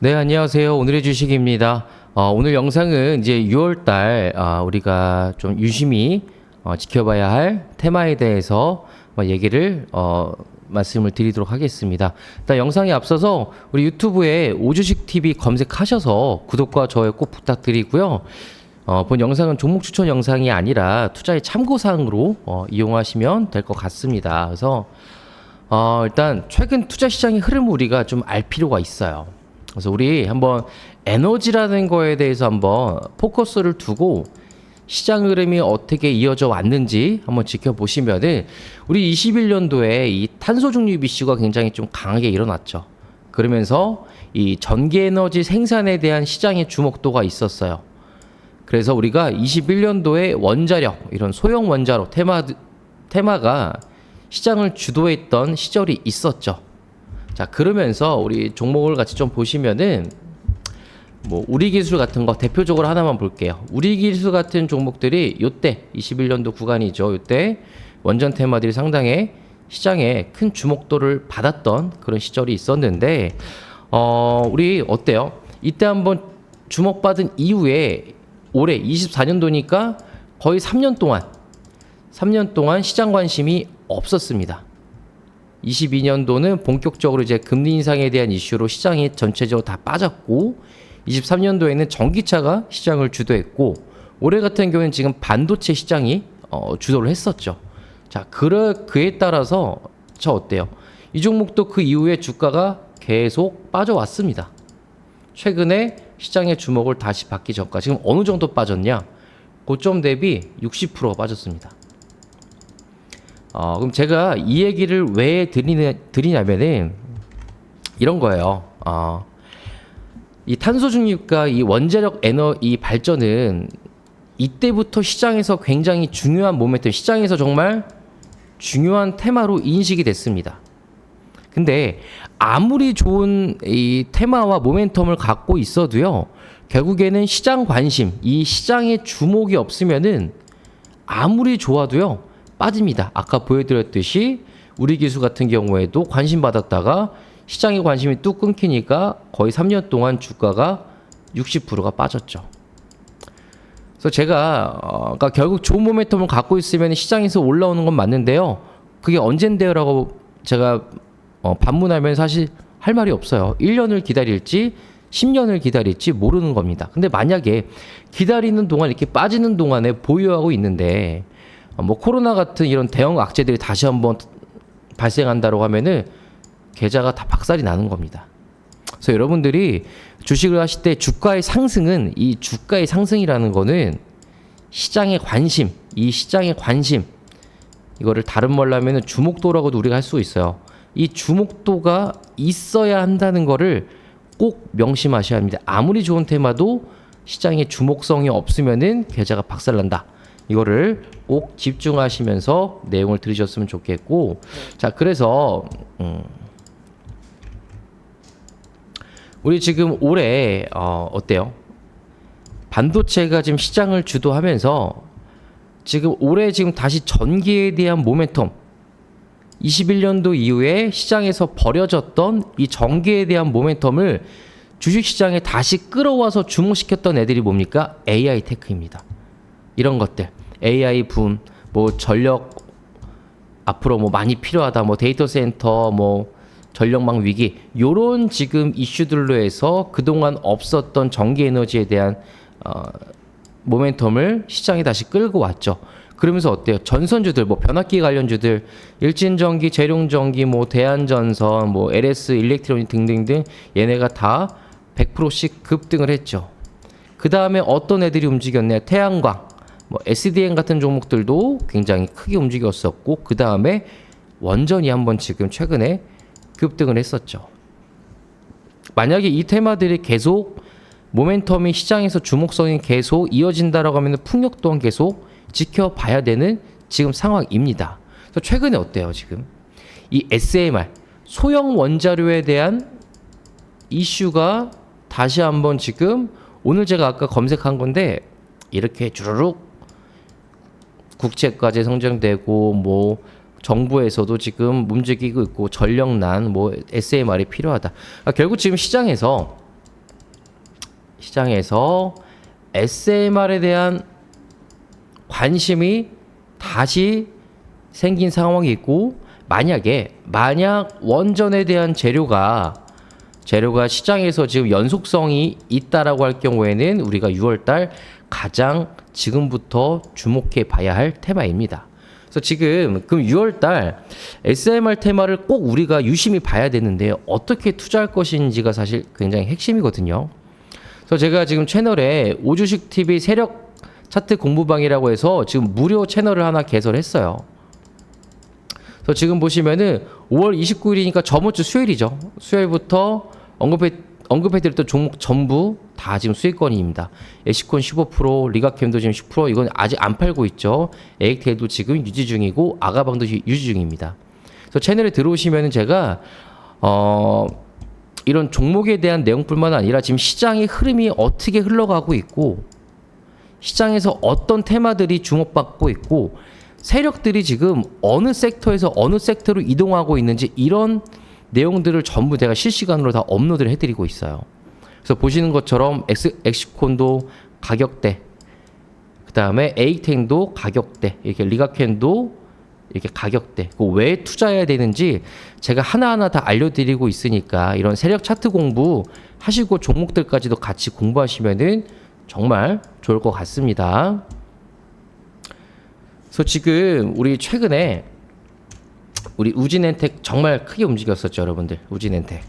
네, 안녕하세요. 오늘의 주식입니다. 오늘 영상은 이제 6월달 우리가 좀 유심히 지켜봐야 할 테마에 대해서 얘기를 말씀을 드리도록 하겠습니다. 일단 영상에 앞서서 우리 유튜브에 오주식TV 검색하셔서 구독과 좋아요 꼭 부탁드리고요. 본 영상은 종목 추천 영상이 아니라 투자의 참고사항으로 이용하시면 될 것 같습니다. 그래서 일단 최근 투자 시장의 흐름을 우리가 좀 알 필요가 있어요. 그래서 우리 한번 에너지라는 거에 대해서 한번 포커스를 두고 시장 흐름이 어떻게 이어져 왔는지 한번 지켜보시면은 우리 21년도에 이 탄소 중립 이슈가 굉장히 좀 강하게 일어났죠. 그러면서 이 전기 에너지 생산에 대한 시장의 주목도가 있었어요. 그래서 우리가 21년도에 원자력, 이런 소형 원자로 테마가 시장을 주도했던 시절이 있었죠. 자, 그러면서 우리 종목을 같이 좀 보시면은 뭐 우리기술 같은 거 대표적으로 하나만 볼게요. 우리기술 같은 종목들이 요때 21년도 구간이죠. 요때 원전 테마들이 상당히 시장에 큰 주목도를 받았던 그런 시절이 있었는데 우리 어때요? 이때 한번 주목받은 이후에 올해 24년도니까 거의 3년 동안 시장 관심이 없었습니다. 22년도는 본격적으로 이제 금리 인상에 대한 이슈로 시장이 전체적으로 다 빠졌고 23년도에는 전기차가 시장을 주도했고 올해 같은 경우는 지금 반도체 시장이 주도를 했었죠. 자, 그에 따라서 어때요? 이 종목도 그 이후에 주가가 계속 빠져왔습니다. 최근에 시장의 주목을 다시 받기 전까지 지금 어느 정도 빠졌냐? 고점 대비 60% 빠졌습니다. 그럼 제가 이 얘기를 왜 드리냐면은 이런 거예요. 이 탄소 중립과 이 원자력 이 발전은 이때부터 시장에서 굉장히 중요한 모멘텀, 시장에서 정말 중요한 테마로 인식이 됐습니다. 근데 아무리 좋은 이 테마와 모멘텀을 갖고 있어도요, 결국에는 시장 관심, 이 시장의 주목이 없으면은 아무리 좋아도요, 빠집니다. 아까 보여드렸듯이 우리기술 같은 경우에도 관심 받았다가 시장의 관심이 뚝 끊기니까 거의 3년 동안 주가가 60%가 빠졌죠. 그래서 제가 그러니까 결국 좋은 모멘텀을 갖고 있으면 시장에서 올라오는 건 맞는데요. 그게 언젠데요? 라고 제가 반문하면 사실 할 말이 없어요. 1년을 기다릴지 10년을 기다릴지 모르는 겁니다. 근데 만약에 기다리는 동안 이렇게 빠지는 동안에 보유하고 있는데 뭐 코로나 같은 이런 대형 악재들이 다시 한번 발생한다고 하면은 계좌가 다 박살이 나는 겁니다. 그래서 여러분들이 주식을 하실 때 주가의 상승이라는 거는 시장의 관심, 이거를 다른 말로 하면은 주목도라고도 우리가 할 수 있어요. 이 주목도가 있어야 한다는 거를 꼭 명심하셔야 합니다. 아무리 좋은 테마도 시장의 주목성이 없으면은 계좌가 박살난다. 이거를 꼭 집중하시면서 내용을 들으셨으면 좋겠고, 자, 그래서 우리 지금 올해 어때요? 반도체가 지금 시장을 주도하면서 지금 올해 지금 다시 전기에 대한 모멘텀, 21년도 이후에 시장에서 버려졌던 이 전기에 대한 모멘텀을 주식시장에 다시 끌어와서 주목시켰던 애들이 뭡니까? AI 테크입니다. 이런 것들, AI 붐, 뭐 전력 앞으로 뭐 많이 필요하다, 뭐 데이터 센터, 뭐 전력망 위기, 요런 지금 이슈들로 해서 그동안 없었던 전기 에너지에 대한 모멘텀을 시장에 다시 끌고 왔죠. 그러면서 어때요? 전선주들, 뭐 변압기 관련주들, 일진전기, 재룡전기, 뭐 대한전선, 뭐 LS 일렉트로닉 등등등 얘네가 다 100%씩 급등을 했죠. 그 다음에 어떤 애들이 움직였냐? 태양광, 뭐 SDN 같은 종목들도 굉장히 크게 움직였었고, 그 다음에 원전이 한번 지금 최근에 급등을 했었죠. 만약에 이 테마들이 계속 모멘텀이 시장에서 주목성이 계속 이어진다라고 하면 풍력 또한 계속 지켜봐야 되는 지금 상황입니다. 그래서 최근에 어때요? 지금 이 SMR 소형 원자료에 대한 이슈가 다시 한번 지금 오늘 제가 아까 검색한 건데 이렇게 주르륵 국채까지 성장되고 뭐 정부에서도 지금 움직이고 있고 전력난 뭐 SMR이 필요하다. 그러니까 결국 지금 시장에서 시장에서 SMR에 대한 관심이 다시 생긴 상황이 있고, 만약 원전에 대한 재료가 시장에서 지금 연속성이 있다라고 할 경우에는 우리가 6월달 가장 지금부터 주목해 봐야 할 테마입니다. 그래서 지금 그럼 6월달 SMR 테마를 꼭 우리가 유심히 봐야 되는데 어떻게 투자할 것인지가 사실 굉장히 핵심이거든요. 그래서 제가 지금 채널에 오주식 TV 세력 차트 공부방이라고 해서 지금 무료 채널을 하나 개설했어요. 그래서 지금 보시면은 5월 29일이니까 저번 주 수요일이죠. 수요일부터 언급해드렸던 종목 전부 다 지금 수익권입니다. 에시콘 15%, 리가캠도 지금 10%, 이건 아직 안 팔고 있죠. 에이텍도 지금 유지 중이고 아가방도 유지 중입니다. 그래서 채널에 들어오시면은 제가 이런 종목에 대한 내용뿐만 아니라 지금 시장의 흐름이 어떻게 흘러가고 있고, 시장에서 어떤 테마들이 주목받고 있고, 세력들이 지금 어느 섹터에서 어느 섹터로 이동하고 있는지, 이런 내용들을 전부 제가 실시간으로 다 업로드를 해드리고 있어요. 그래서 보시는 것처럼 엑시콘도 가격대, 그 다음에 에이텍도 가격대, 이렇게 리가켄도 이렇게 가격대, 왜 투자해야 되는지 제가 하나하나 다 알려드리고 있으니까 이런 세력 차트 공부 하시고 종목들까지도 같이 공부하시면은 정말 좋을 것 같습니다. 그래서 지금 우리 최근에 우리 우진엔텍 정말 크게 움직였었죠, 여러분들. 우진엔텍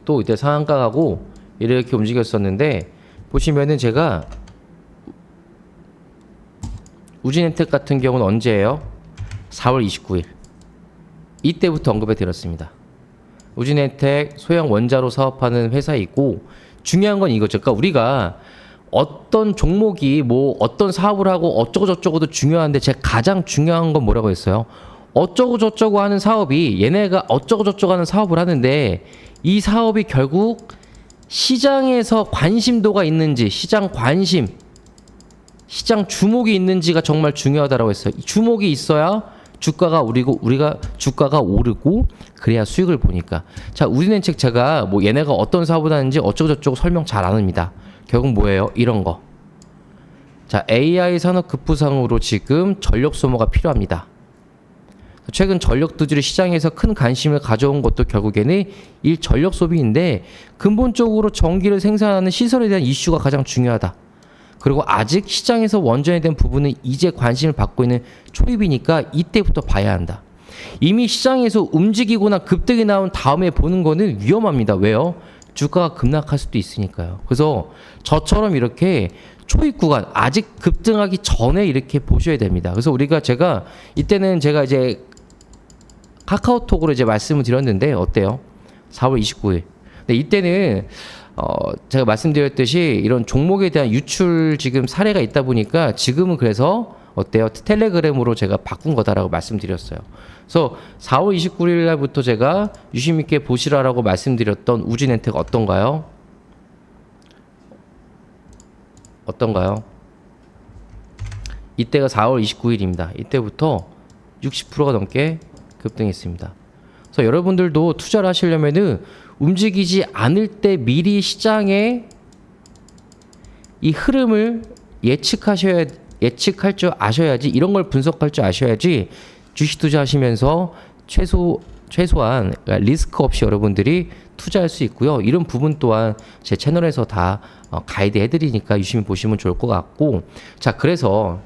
또 이때 상한가하고 이렇게 움직였었는데, 보시면은 제가 우진엔텍 같은 경우는 언제예요? 4월 29일 이때부터 언급해 드렸습니다. 우진엔텍 소형 원자로 사업하는 회사이고, 중요한 건 이거죠. 그러니까 우리가 어떤 종목이 뭐 어떤 사업을 하고 어쩌고 저쩌고도 중요한데, 제가 가장 중요한 건 뭐라고 했어요? 어쩌고 저쩌고 하는 사업이, 얘네가 어쩌고 저쩌고 하는 사업을 하는데 이 사업이 결국 시장에서 관심도가 있는지, 시장 관심, 시장 주목이 있는지가 정말 중요하다라고 했어요. 주목이 있어야 주가가 오르고 그래야 수익을 보니까. 자, 우진엔텍 제가 뭐 얘네가 어떤 사업을 하는지 어쩌고 저쩌고 설명 잘 안 합니다. 결국 뭐예요? 이런 거. 자, AI 산업 급부상으로 지금 전력 소모가 필요합니다. 최근 전력 두주리 시장에서 큰 관심을 가져온 것도 결국에는 이 전력 소비인데, 근본적으로 전기를 생산하는 시설에 대한 이슈가 가장 중요하다. 그리고 아직 시장에서 원전에 대한 부분은 이제 관심을 받고 있는 초입이니까 이때부터 봐야 한다. 이미 시장에서 움직이거나 급등이 나온 다음에 보는 거는 위험합니다. 왜요? 주가가 급락할 수도 있으니까요. 그래서 저처럼 이렇게 초입 구간, 아직 급등하기 전에 이렇게 보셔야 됩니다. 그래서 이때는 제가 이제 카카오톡으로 이제 말씀을 드렸는데 어때요? 4월 29일. 근데 이때는 제가 말씀드렸듯이 이런 종목에 대한 유출 지금 사례가 있다 보니까 지금은 그래서 어때요? 텔레그램으로 제가 바꾼 거다라고 말씀드렸어요. 그래서 4월 29일 날부터 제가 유심 있게 보시라라고 말씀드렸던 우진엔텍 어떤가요? 이때가 4월 29일입니다. 이때부터 60%가 넘게 급등했습니다. 그래서 여러분들도 투자를 하시려면은 움직이지 않을 때 미리 시장의 이 흐름을 예측할 줄 아셔야지, 이런 걸 분석할 줄 아셔야지 주식 투자하시면서 최소한 리스크 없이 여러분들이 투자할 수 있고요. 이런 부분 또한 제 채널에서 다 가이드 해드리니까 유심히 보시면 좋을 것 같고, 자, 그래서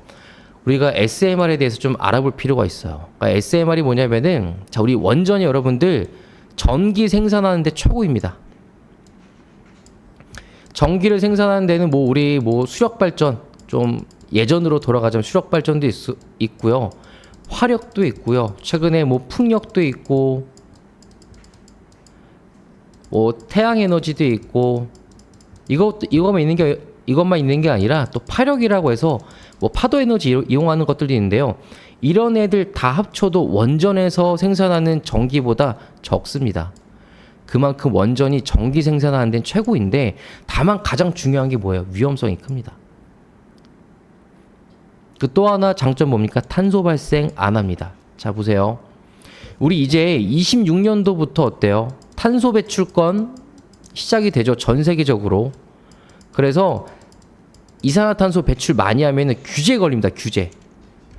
우리가 SMR에 대해서 좀 알아볼 필요가 있어요. 그러니까 SMR이 뭐냐면은, 자, 우리 원전이 여러분들 전기 생산하는 데 최고입니다. 전기를 생산하는 데는 우리 수력 발전, 좀 예전으로 돌아가자면 수력 발전도 있고요. 화력도 있고요. 최근에 풍력도 있고, 태양 에너지도 있고, 이것만 있는 게 아니라 또 파력이라고 해서 파도 에너지 이용하는 것들도 있는데요. 이런 애들 다 합쳐도 원전에서 생산하는 전기보다 적습니다. 그만큼 원전이 전기 생산하는 데는 최고인데, 다만 가장 중요한 게 뭐예요? 위험성이 큽니다. 또 하나 장점 뭡니까? 탄소 발생 안 합니다. 자, 보세요. 우리 이제 26년도부터 어때요? 탄소 배출권 시작이 되죠. 전 세계적으로. 그래서 이산화탄소 배출 많이 하면은 규제 걸립니다.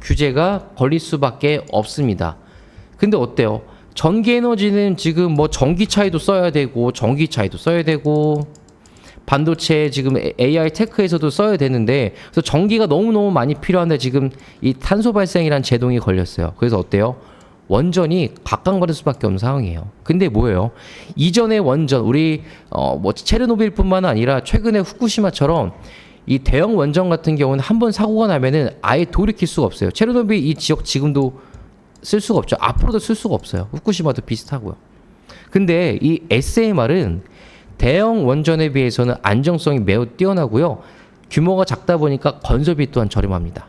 규제가 걸릴 수밖에 없습니다. 근데 어때요? 전기 에너지는 지금 뭐 전기차에도 써야 되고 반도체 지금 AI 테크에서도 써야 되는데, 그래서 전기가 너무너무 많이 필요한데 지금 이 탄소 발생이란 제동이 걸렸어요. 그래서 어때요? 원전이 각광받을 수밖에 없는 상황이에요. 근데 뭐예요? 이전의 원전, 우리 뭐 체르노빌뿐만 아니라 최근에 후쿠시마처럼 이 대형 원전 같은 경우는 한번 사고가 나면은 아예 돌이킬 수가 없어요. 체르노빌 이 지역 지금도 쓸 수가 없죠. 앞으로도 쓸 수가 없어요. 후쿠시마도 비슷하고요. 근데 이 SMR은 대형 원전에 비해서는 안정성이 매우 뛰어나고요. 규모가 작다 보니까 건설비 또한 저렴합니다.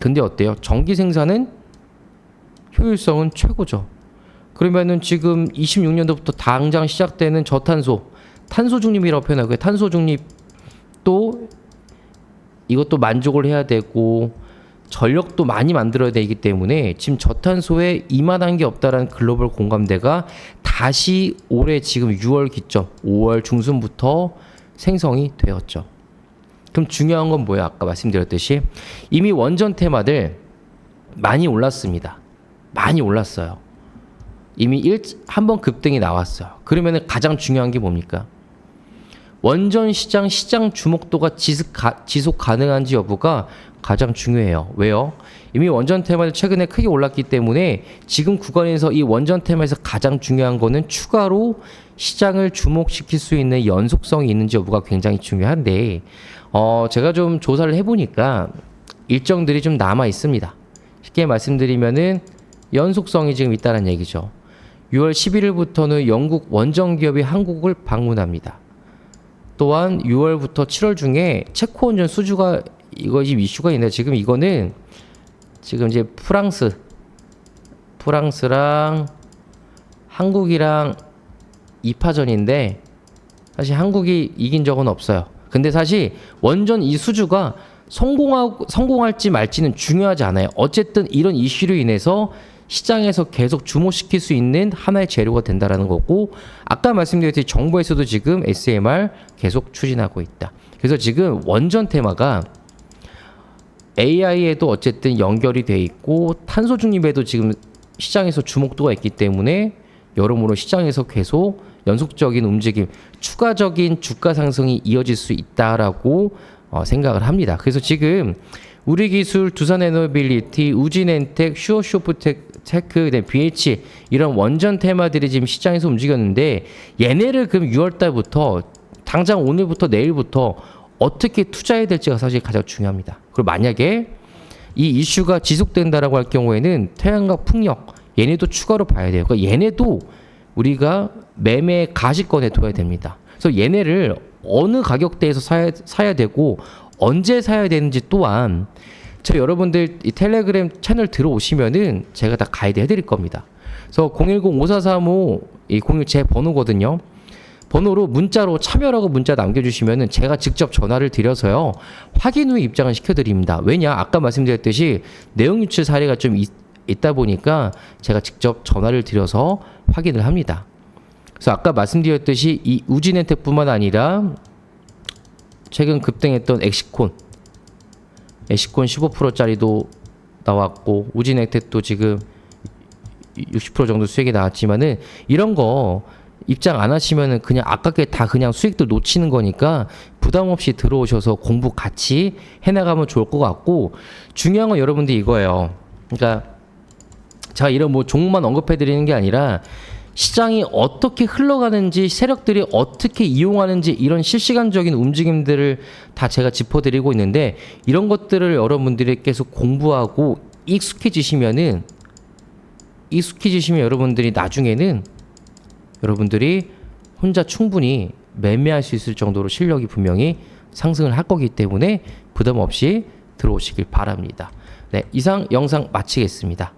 근데 어때요? 전기 생산은 효율성은 최고죠. 그러면은 지금 26년도부터 당장 시작되는 저탄소, 탄소 중립이라고 표현하고요. 탄소 중립도 이것도 만족을 해야 되고 전력도 많이 만들어야 되기 때문에 지금 저탄소에 이만한 게 없다라는 글로벌 공감대가 다시 올해 지금 6월 기점, 5월 중순부터 생성이 되었죠. 그럼 중요한 건 뭐야? 아까 말씀드렸듯이 이미 원전 테마들 많이 올랐습니다. 많이 올랐어요. 이미 한번 급등이 나왔어요. 그러면 가장 중요한 게 뭡니까? 원전 시장 주목도가 지속 가능한지 여부가 가장 중요해요. 왜요? 이미 원전 테마들 최근에 크게 올랐기 때문에 지금 구간에서 이 원전 테마에서 가장 중요한 거는 추가로 시장을 주목시킬 수 있는 연속성이 있는지 여부가 굉장히 중요한데, 제가 좀 조사를 해보니까 일정들이 좀 남아 있습니다. 쉽게 말씀드리면은 연속성이 지금 있다는 얘기죠. 6월 11일부터는 영국 원전 기업이 한국을 방문합니다. 또한 6월부터 7월 중에 체코 원전 수주가 이거 지금 이슈가 있는데, 지금 이거는 지금 이제 프랑스랑 한국이랑 2파전인데 사실 한국이 이긴 적은 없어요. 근데 사실 원전 이 수주가 성공할지 말지는 중요하지 않아요. 어쨌든 이런 이슈로 인해서 시장에서 계속 주목시킬 수 있는 하나의 재료가 된다라는 거고, 아까 말씀드렸듯이 정부에서도 지금 SMR 계속 추진하고 있다. 그래서 지금 원전 테마가 AI에도 어쨌든 연결이 돼 있고 탄소 중립에도 지금 시장에서 주목도가 있기 때문에 여러모로 시장에서 계속 연속적인 움직임, 추가적인 주가 상승이 이어질 수 있다라고 생각을 합니다. 그래서 지금 우리기술, 두산에너빌리티, 우진엔텍, 슈어쇼프테크, BH 이런 원전 테마들이 지금 시장에서 움직였는데, 얘네를 그럼 6월 달부터 당장 오늘부터 내일부터 어떻게 투자해야 될지가 사실 가장 중요합니다. 그리고 만약에 이 이슈가 지속된다라고 할 경우에는 태양광, 풍력 얘네도 추가로 봐야 돼요. 그러니까 얘네도 우리가 매매 가시권에 둬야 됩니다. 그래서 얘네를 어느 가격대에서 사야 되고 언제 사야 되는지 또한 여러분들 이 텔레그램 채널 들어오시면은 제가 다 가이드 해드릴 겁니다. 그래서 010-5435-01 제 번호거든요. 번호로 문자로 참여라고 문자 남겨주시면은 제가 직접 전화를 드려서요 확인 후에 입장을 시켜드립니다. 왜냐? 아까 말씀드렸듯이 내용 유출 사례가 좀 있다 보니까 제가 직접 전화를 드려서 확인을 합니다. 그래서 아까 말씀드렸듯이 이 우진엔텍뿐만 아니라 최근 급등했던 에시콘 15%짜리도 나왔고, 우진엔텍도 지금 60% 정도 수익이 나왔지만은 이런 거 입장 안 하시면은 그냥 아깝게 다 그냥 수익들 놓치는 거니까 부담 없이 들어오셔서 공부 같이 해나가면 좋을 것 같고, 중요한 건 여러분들 이거예요. 그러니까 제가 이런 뭐 종목만 언급해 드리는 게 아니라 시장이 어떻게 흘러가는지, 세력들이 어떻게 이용하는지 이런 실시간적인 움직임들을 다 제가 짚어드리고 있는데, 이런 것들을 여러분들이 계속 공부하고 익숙해지시면 여러분들이 나중에는 여러분들이 혼자 충분히 매매할 수 있을 정도로 실력이 분명히 상승을 할 거기 때문에 부담 없이 들어오시길 바랍니다. 네, 이상 영상 마치겠습니다.